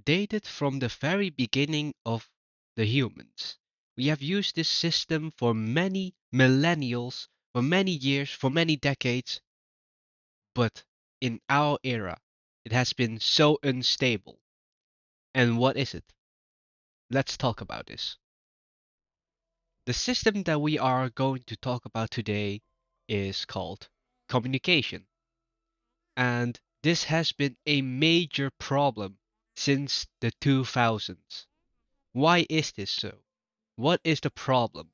dated from the very beginning of the humans. We have used this system for many millennials, for many years, for many decades, but in our era, it has been so unstable. And what is it? Let's talk about this. The system that we are going to talk about today is called communication. And this has been a major problem since the 2000s. Why is this so? What is the problem?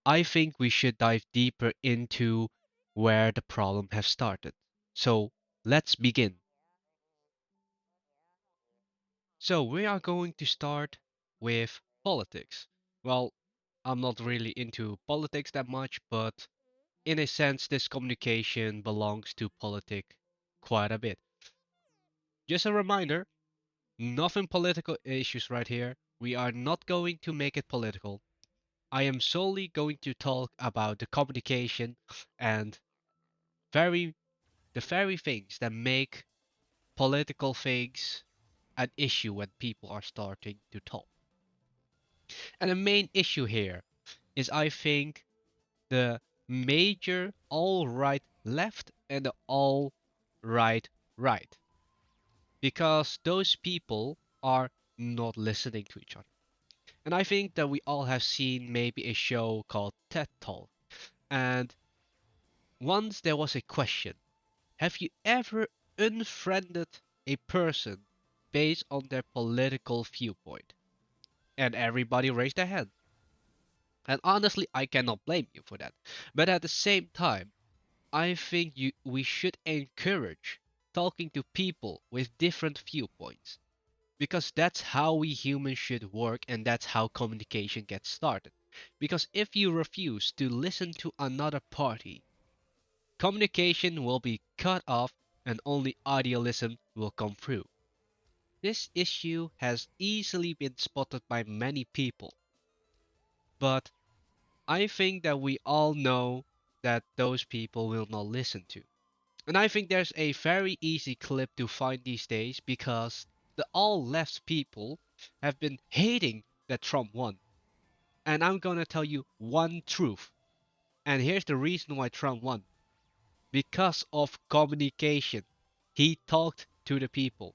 I think we should dive deeper into where the problem has started. So let's begin. So we are going to start with politics. Well, I'm not really into politics that much, but in a sense, this communication belongs to politics quite a bit. Just a reminder, nothing political issues right here. We are not going to make it political. I am solely going to talk about the communication and very the very things that make political things an issue when people are starting to talk. And the main issue here is I think the major all right left and the all right right. Because those people are not listening to each other. And I think that we all have seen maybe a show called TED Talk. And once there was a question: have you ever unfriended a person based on their political viewpoint? And everybody raised their hand. And honestly, I cannot blame you for that. But at the same time, I think we should encourage talking to people with different viewpoints because that's how we humans should work and that's how communication gets started. Because if you refuse to listen to another party, communication will be cut off and only idealism will come through. This issue has easily been spotted by many people, but I think that we all know that those people will not listen to. And I think there's a very easy clip to find these days because the all left people have been hating that Trump won. And I'm gonna tell you one truth. And here's the reason why Trump won. Because of communication. He talked to the people.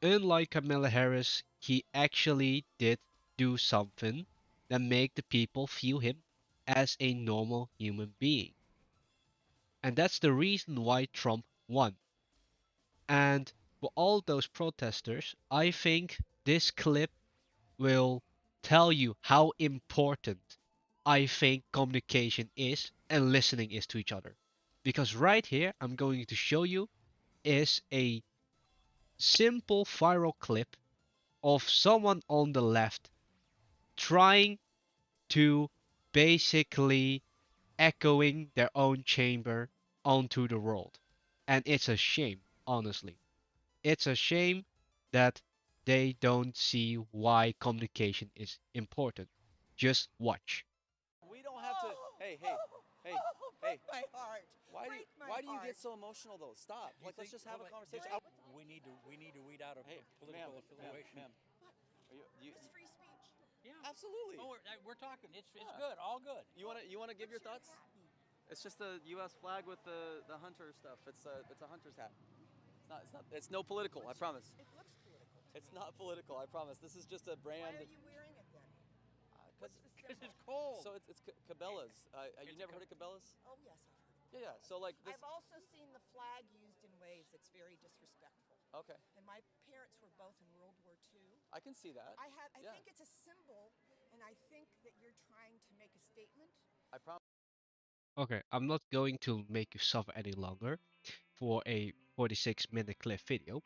Unlike Kamala Harris, he actually did do something that made the people feel him as a normal human being. And that's the reason why Trump won. And for all those protesters, I think this clip will tell you how important I think communication is and listening is to each other. Because right here, I'm going to show you is a simple viral clip of someone on the left trying to basically echoing their own chamber onto the world. And it's a shame, honestly. It's a shame that they don't see why communication is important. Just watch. We don't have to. Hey, hey, hey, hey. Break my heart. Why do Break my why do you heart. get so emotional though? Stop. Like let's just have a conversation. We need to weed out a Hey, political ma'am, affiliation. ma'am. Are you It's free speech. Yeah. absolutely. Oh, we're talking. It's Yeah. good. All good. You wanna give your What's thoughts? hat mean? It's just the U.S. flag with the hunter stuff. It's a hunter's hat. It's not it's no political. I promise. It looks political to It's me. not political. I promise. This is just a Why brand. are you wearing it then? Cause What's the Because symbol? it's cold. so it's Cabela's. You It's never a heard of Cabela's? Oh yes, I've heard of Yeah, yeah. So like this. I've also seen the flag used in ways that's very disrespectful. Okay, And my parents were both in World War II. I can see that. I Yeah. think it's a symbol, and I think that you're trying to make a statement. I promise. Okay, I'm not going to make you suffer any longer for a 46-minute clip video.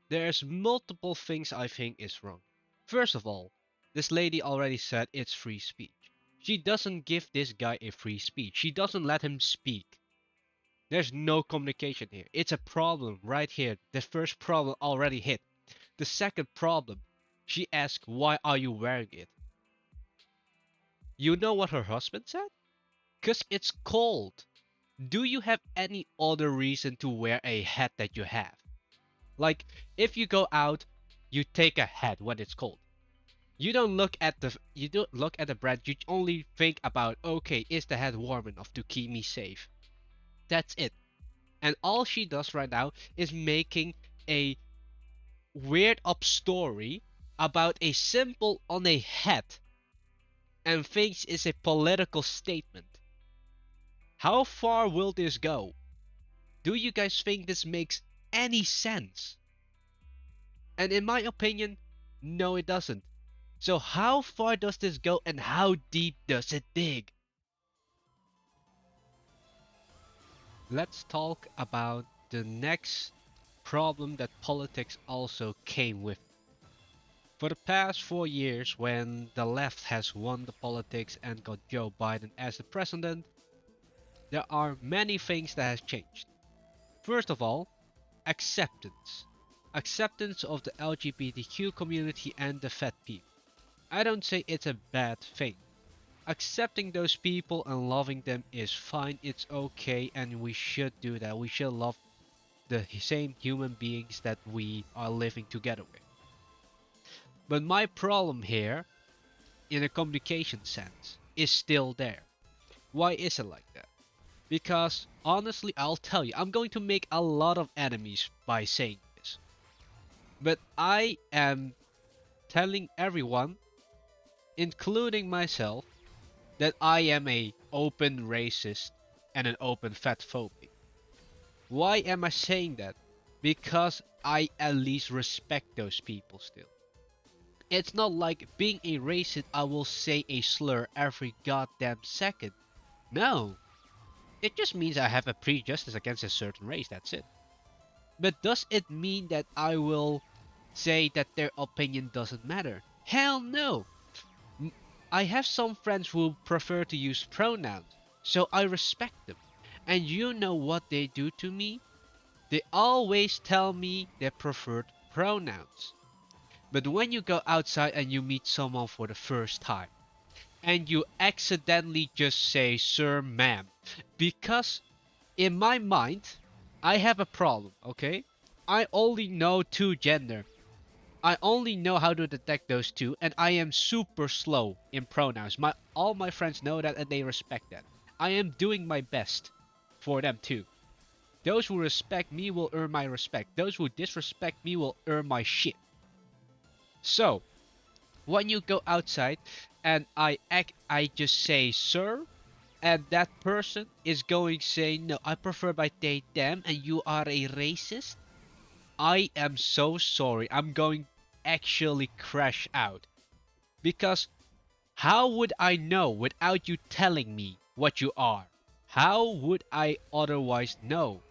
There's multiple things I think is wrong. First of all, this lady already said it's free speech. She doesn't give this guy a free speech. She doesn't let him speak. There's no communication here. It's a problem right here. The first problem already hit. The second problem, she asked, why are you wearing it? You know what her husband said? Because it's cold. Do you have any other reason to wear a hat that you have? Like, if you go out, You take a head when it's cold. You don't look at the brand. You only think about, okay, is the head warm enough to keep me safe? That's it. And all she does right now is making a weird up story about a symbol on a hat and thinks it's a political statement. How far will this go? Do you guys think this makes any sense? And in my opinion, no, it doesn't. So, how far does this go and how deep does it dig? Let's talk about the next problem that politics also came with. For the past 4 years, when the left has won the politics and got Joe Biden as the president, there are many things that have changed. First of all, acceptance. Acceptance of the LGBTQ community and the fat people. I don't say it's a bad thing. Accepting those people and loving them is fine, it's okay, and we should do that. We should love the same human beings that we are living together with. But my problem here, in a communication sense, is still there. Why is it like that? Because honestly, I'll tell you, I'm going to make a lot of enemies by saying this. But I am telling everyone, including myself, that I am a open racist and an open fatphobic. Why am I saying that? Because I at least respect those people still. It's not like being a racist, I will say a slur every goddamn second. No. It just means I have a prejudice against a certain race, that's it. But does it mean that I will say that their opinion doesn't matter? Hell no! I have some friends who prefer to use pronouns, so I respect them. And you know what they do to me? They always tell me their preferred pronouns. But when you go outside and you meet someone for the first time, and you accidentally just say sir, ma'am, because in my mind, I have a problem, okay? I only know two gender. I only know how to detect those two, and I am super slow in pronouns. All my friends know that and they respect that. I am doing my best for them too. Those who respect me will earn my respect. Those who disrespect me will earn my shit. So, when you go outside and I just say sir, and that person is going to say no, I prefer by they them, and you are a racist. I am so sorry. I'm going actually crash out because how would I know without you telling me what you are? How would I otherwise know?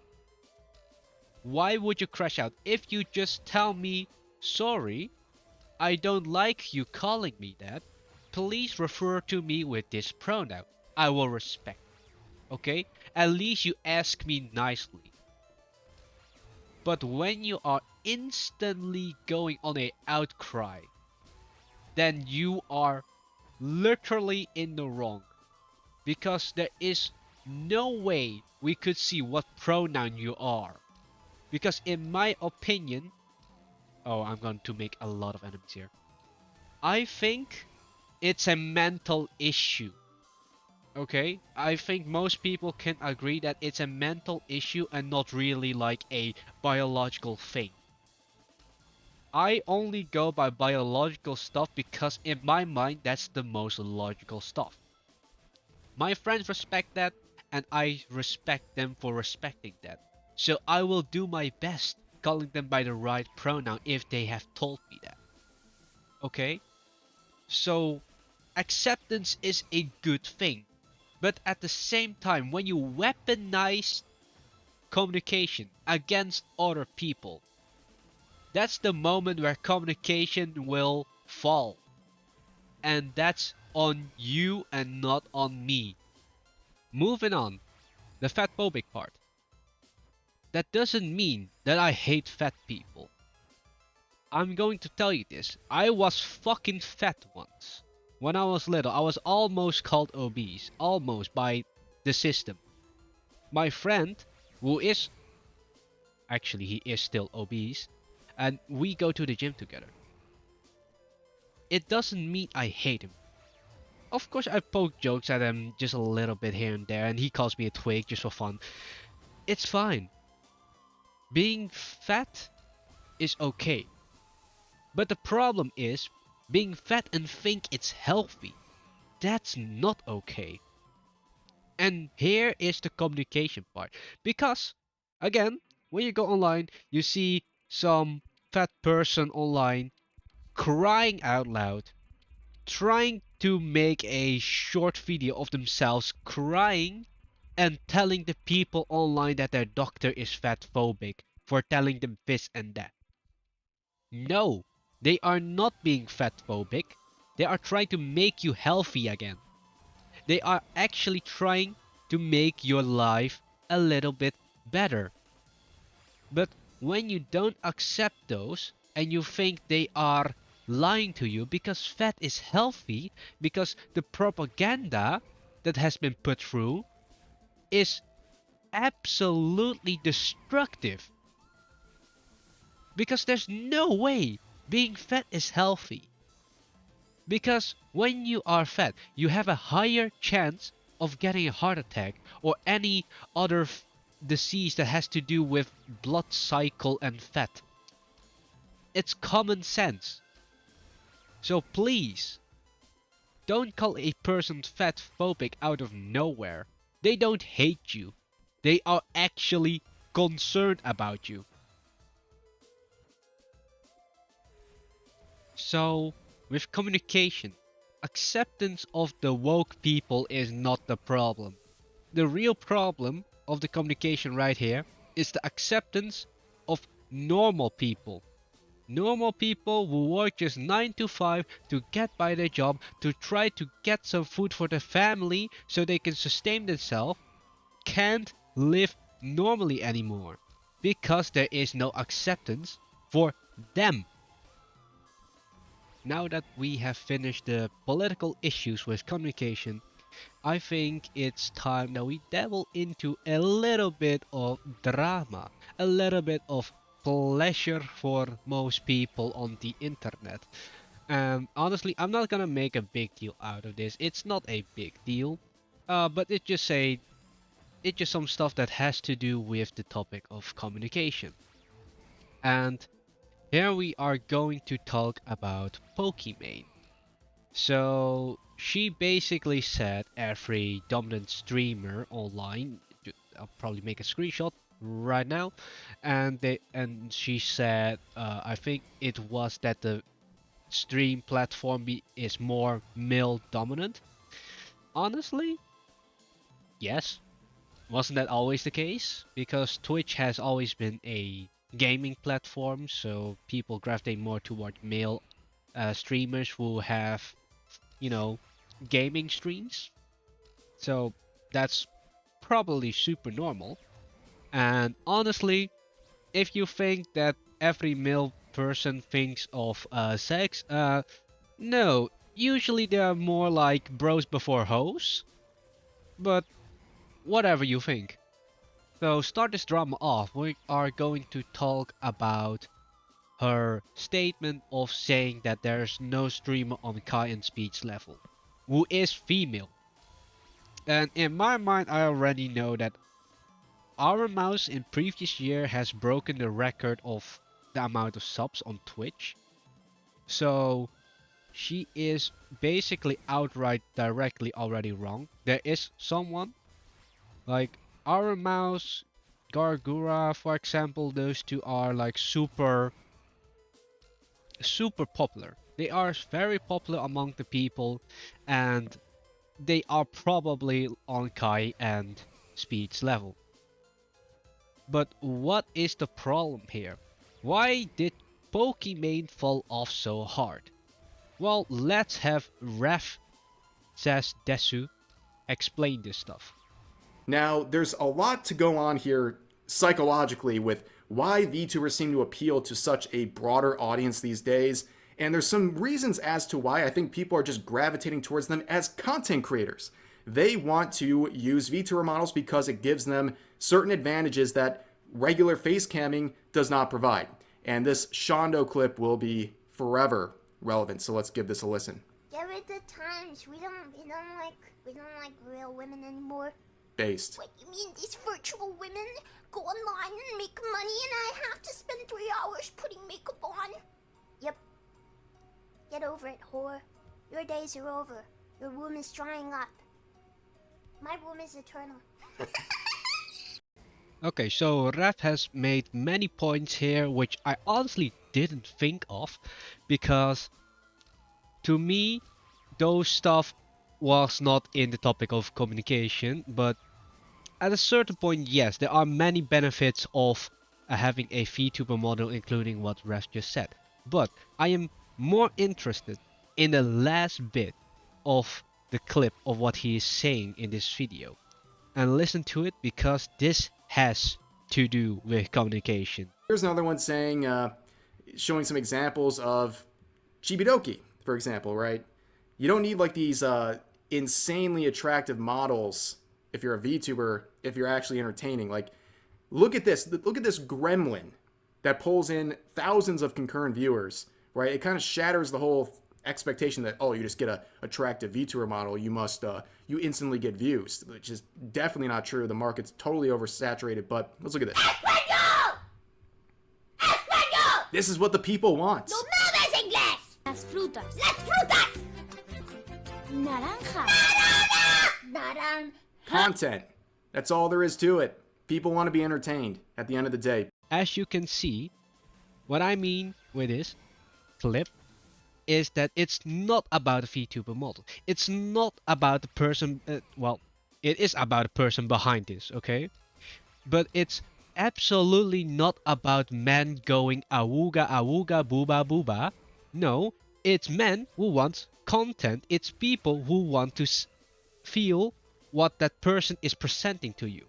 Why would you crash out if you just tell me sorry? I don't like you calling me that. Please refer to me with this pronoun. I will respect. Okay? At least you ask me nicely. But when you are instantly going on a outcry, then you are literally in the wrong. Because there is no way we could see what pronoun you are. Because in my opinion, oh, I'm going to make a lot of enemies here. I think it's a mental issue. Okay? I think most people can agree that it's a mental issue and not really like a biological thing. I only go by biological stuff because in my mind that's the most logical stuff. My friends respect that and I respect them for respecting that. So I will do my best calling them by the right pronoun if they have told me that. Okay? So acceptance is a good thing. But at the same time, when you weaponize communication against other people, that's the moment where communication will fall. And that's on you and not on me. Moving on, the fatphobic part. That doesn't mean that I hate fat people. I'm going to tell you this. I was fucking fat once. When I was little, I was almost called obese. Almost by the system. My friend, who is actually he is still obese, and we go to the gym together. It doesn't mean I hate him. Of course, I poke jokes at him just a little bit here and there, and he calls me a twig just for fun. It's fine. Being fat is okay. But the problem is being fat and think it's healthy. That's not okay. And here is the communication part. Because, again, when you go online, you see some fat person online crying out loud, trying to make a short video of themselves crying and telling the people online that their doctor is fat phobic for telling them this and that. No, they are not being fat phobic. They are trying to make you healthy again. They are actually trying to make your life a little bit better. But when you don't accept those and you think they are lying to you because fat is healthy, because the propaganda that has been put through is absolutely destructive. Because there's no way being fat is healthy. Because when you are fat, you have a higher chance of getting a heart attack or any other disease that has to do with blood cycle and fat. It's common sense. So please, don't call a person fat phobic out of nowhere. They don't hate you. They are actually concerned about you. So, with communication, acceptance of the woke people is not the problem. The real problem of the communication right here is the acceptance of normal people. Normal people who work just 9 to 5 to get by their job, to try to get some food for their family so they can sustain themselves, can't live normally anymore because there is no acceptance for them. Now that we have finished the political issues with communication, I think it's time that we dabble into a little bit of drama, a little bit of pleasure for most people on the internet. Honestly, I'm not gonna make a big deal out of this. It's not a big deal, but it's just some stuff that has to do with the topic of communication. And here we are going to talk about Pokimane. So she basically said every dominant streamer online. I'll probably make a screenshot right now, and she said, I think it was that the stream platform is more male dominant. Honestly, yes. Wasn't that always the case? Because Twitch has always been a gaming platform, so people gravitate more toward male streamers who have, you know, gaming streams. So that's probably super normal. And honestly, if you think that every male person thinks of sex, no. Usually they are more like bros before hoes, but whatever you think. So start this drama off. We are going to talk about her statement of saying that there's no streamer on Kai and Speed's level who is female. And in my mind, I already know that our mouse in previous year has broken the record of the amount of subs on Twitch. So she is basically outright directly already wrong. There is someone like our mouse, Gargura, for example, those two are like super popular. They are very popular among the people and they are probably on Kai and Speed's level. But what is the problem here? Why did Pokimane fall off so hard? Well, let's have Ref says Desu explain this stuff. Now, there's a lot to go on here psychologically with why VTubers seem to appeal to such a broader audience these days, and there's some reasons as to why I think people are just gravitating towards them as content creators. They want to use VTuber models because it gives them certain advantages that regular face camming does not provide. And this Shondo clip will be forever relevant. So let's give this a listen. There are the times we don't like real women anymore. Based. What, you mean these virtual women go online and make money and I have to spend 3 hours putting makeup on? Yep. Get over it, whore. Your days are over. Your womb is drying up. My womb is eternal. Okay, so Raf has made many points here which I honestly didn't think of, because to me those stuff was not in the topic of communication, but at a certain point, yes, there are many benefits of having a VTuber model, including what Raf just said. But I am more interested in the last bit of the clip of what he is saying in this video. And listen to it, because this has to do with communication. Here's another one saying, showing some examples of Chibidoki, for example, right? You don't need like these insanely attractive models if you're a VTuber, if you're actually entertaining. Like, look at this gremlin that pulls in thousands of concurrent viewers, right? It kind of shatters the whole expectation that, oh, you just get a attractive VTuber model, you must you instantly get views, which is definitely not true. The market's totally oversaturated. But let's look at this. Español! Español! This is what the people want. ¡No hablas inglés! Las frutas. ¡Las frutas! Naranja. Naranja. Content. That's all there is to it. People want to be entertained at the end of the day. As you can see, what I mean with this clip is that it's not about a VTuber model. It's not about the person, well, it is about the person behind this, okay? But it's absolutely not about men going awooga awooga booba booba. No, it's men who want content. It's people who want to feel what that person is presenting to you.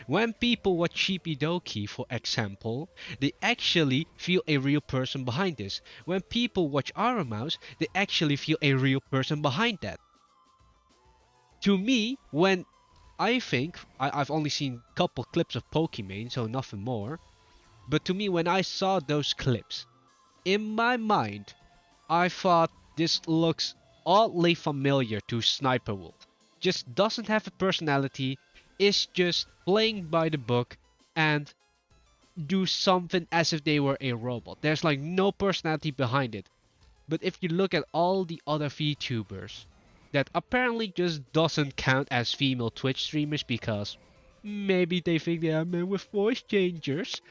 When people watch Shipidoki, for example, they actually feel a real person behind this. When people watch Aramouse, they actually feel a real person behind that. To me, when I think, I've only seen a couple clips of Pokimane, so nothing more, but to me, when I saw those clips, in my mind, I thought this looks oddly familiar to Sniper Wolf. Just doesn't have a personality, is just playing by the book and do something as if they were a robot. There's like no personality behind it. But if you look at all the other VTubers, that apparently just doesn't count as female Twitch streamers because maybe they think they are men with voice changers.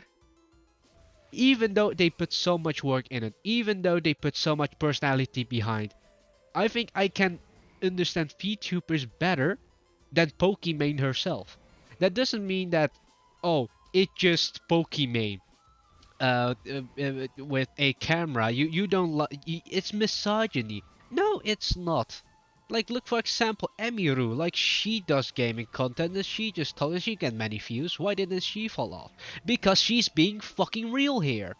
Even though they put so much work in it, even though they put so much personality behind, I think I can understand VTubers better than Pokimane herself. That doesn't mean that, oh, it's just Pokimane with a camera. You don't like, it's misogyny. No, it's not. Like, look for example, Emiru. Like, she does gaming content and she just told us she get many views. Why didn't she fall off? Because she's being fucking real here.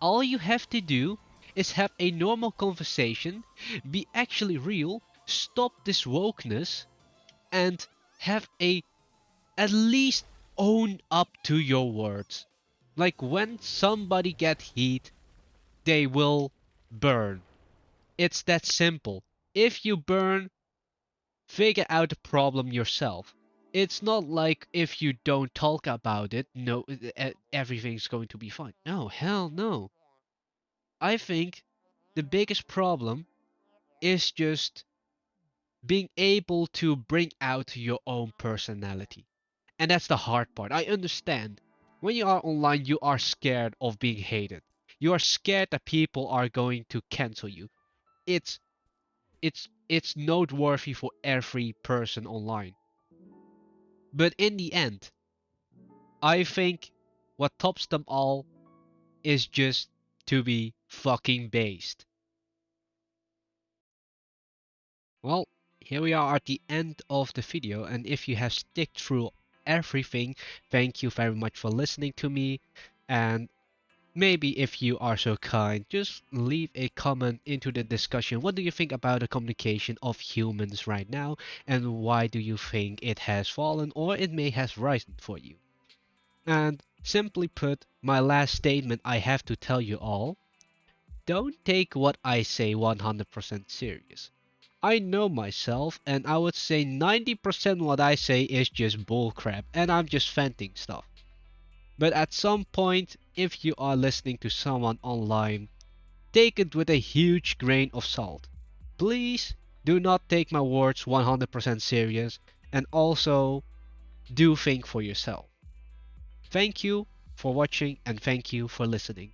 All you have to do is have a normal conversation, be actually real, stop this wokeness, and have at least own up to your words. Like, when somebody get heat, they will burn. It's that simple. If you burn, figure out the problem yourself. It's not like if you don't talk about it, no, everything's going to be fine. No, hell no. I think the biggest problem is just being able to bring out your own personality. And that's the hard part. I understand. When you are online, you are scared of being hated. You are scared that people are going to cancel you. It's it's noteworthy for every person online. But in the end, I think what tops them all is just to be fucking based. Well, here we are at the end of the video, and if you have stick through everything, thank you very much for listening to me. And maybe if you are so kind, just leave a comment into the discussion. What do you think about the communication of humans right now, and why do you think it has fallen or it may have risen for you? And Simply put, my last statement I have to tell you all, don't take what I say 100% serious. I know myself, and I would say 90% what I say is just bullcrap, and I'm just venting stuff. But at some point, if you are listening to someone online, take it with a huge grain of salt. Please do not take my words 100% serious, and also do think for yourself. Thank you for watching and thank you for listening.